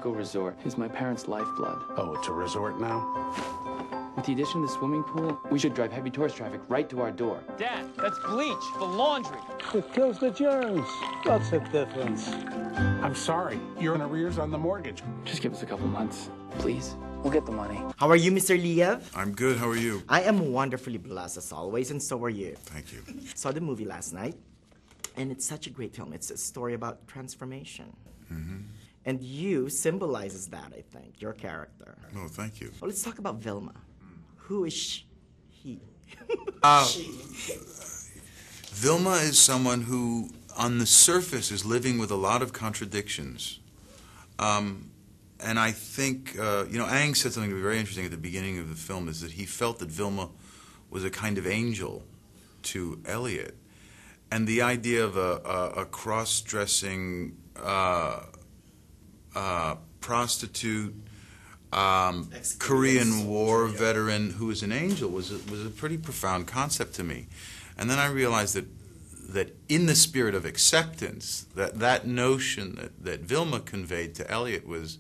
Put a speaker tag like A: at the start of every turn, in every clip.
A: Monaco resort is my parents' lifeblood.
B: Oh, it's a resort now?
A: With the addition of the swimming pool, we should drive heavy tourist traffic right to our door.
C: Dad, that's bleach for laundry.
B: It kills the germs. What's the difference? I'm sorry. You're in arrears on the mortgage.
A: Just give us a couple months, please. We'll get the money.
D: How are you, Mr. Liev?
E: I'm good. How are you?
D: I am wonderfully blessed as always, and so are you.
E: Thank you.
D: Saw the movie last night, and it's such a great film. It's a story about transformation.
E: Mm-hmm.
D: And you symbolizes that, I think, your character.
E: Oh, thank you.
D: Well, let's talk about Vilma. Who is he?
E: Vilma is someone who, on the surface, is living with a lot of contradictions. And I think, Ang said something very interesting at the beginning of the film, is that he felt that Vilma was a kind of angel to Elliot. And the idea of a cross-dressing prostitute, Korean War veteran who was an angel was a pretty profound concept to me. And then I realized that in the spirit of acceptance, that notion that Vilma conveyed to Elliot was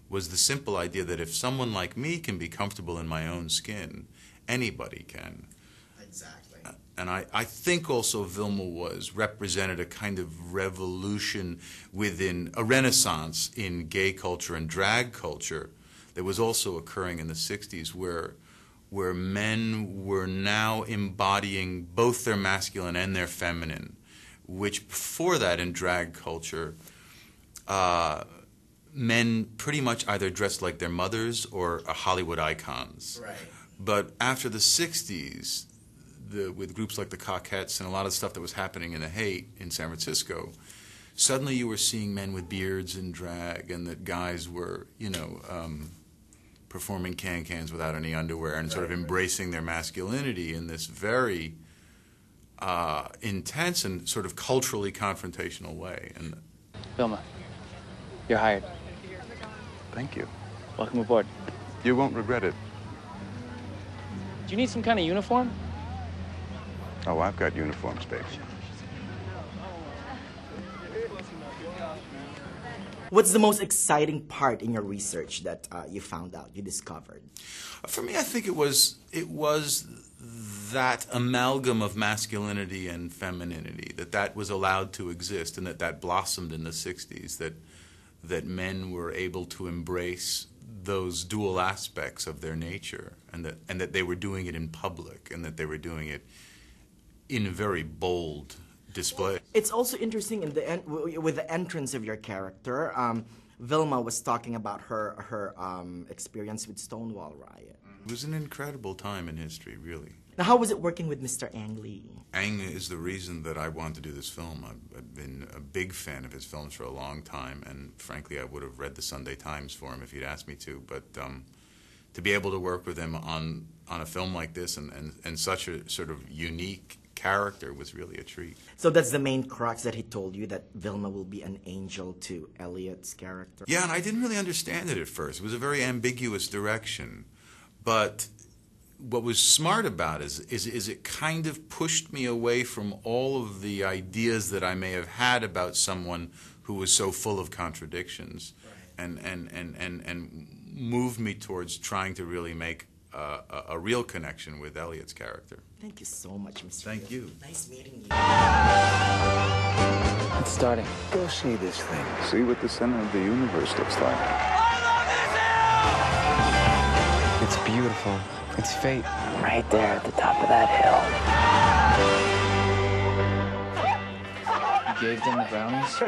E: the simple idea that if someone like me can be comfortable in my own skin, anybody can.
D: Exactly.
E: And I think also Vilma represented a kind of revolution within a renaissance in gay culture and drag culture that was also occurring in the 60s where men were now embodying both their masculine and their feminine, which before that in drag culture, men pretty much either dressed like their mothers or Hollywood icons.
D: Right.
E: But after the 60s, with groups like the Cockettes and a lot of stuff that was happening in the Haight in San Francisco, suddenly you were seeing men with beards in drag, and that guys were, performing can-cans without any underwear and sort of embracing their masculinity in this very intense and sort of culturally confrontational way. And
A: Vilma, you're hired.
F: Thank you.
A: Welcome aboard.
F: You won't regret it.
A: Do you need some kind of uniform?
F: Oh, I've got uniforms, babe.
D: What's the most exciting part in your research that you found out, you discovered?
E: For me, I think it was that amalgam of masculinity and femininity, that was allowed to exist, and that blossomed in the 60s, that men were able to embrace those dual aspects of their nature, and that they were doing it in public, and that they were doing it in a very bold display.
D: It's also interesting with the entrance of your character. Vilma was talking about her experience with Stonewall Riot.
E: It was an incredible time in history, really.
D: Now, how was it working with Mr. Ang Lee?
E: Ang is the reason that I wanted to do this film. I've been a big fan of his films for a long time, and frankly, I would have read the Sunday Times for him if he'd asked me to. But to be able to work with him on a film like this and such a sort of unique character was really a treat.
D: So that's the main crux that he told you, that Vilma will be an angel to Elliot's character?
E: Yeah, and I didn't really understand it at first. It was a very ambiguous direction. But what was smart about it is it kind of pushed me away from all of the ideas that I may have had about someone who was so full of contradictions, right, and moved me towards trying to really make a real connection with Elliot's character.
D: Thank you so much, Mr.
E: Thank you.
D: Nice meeting you.
A: It's starting.
F: Go see this thing. See what the center of the universe looks like.
A: It's beautiful. It's fate. Right there at the top of that hill. You gave them the brownies?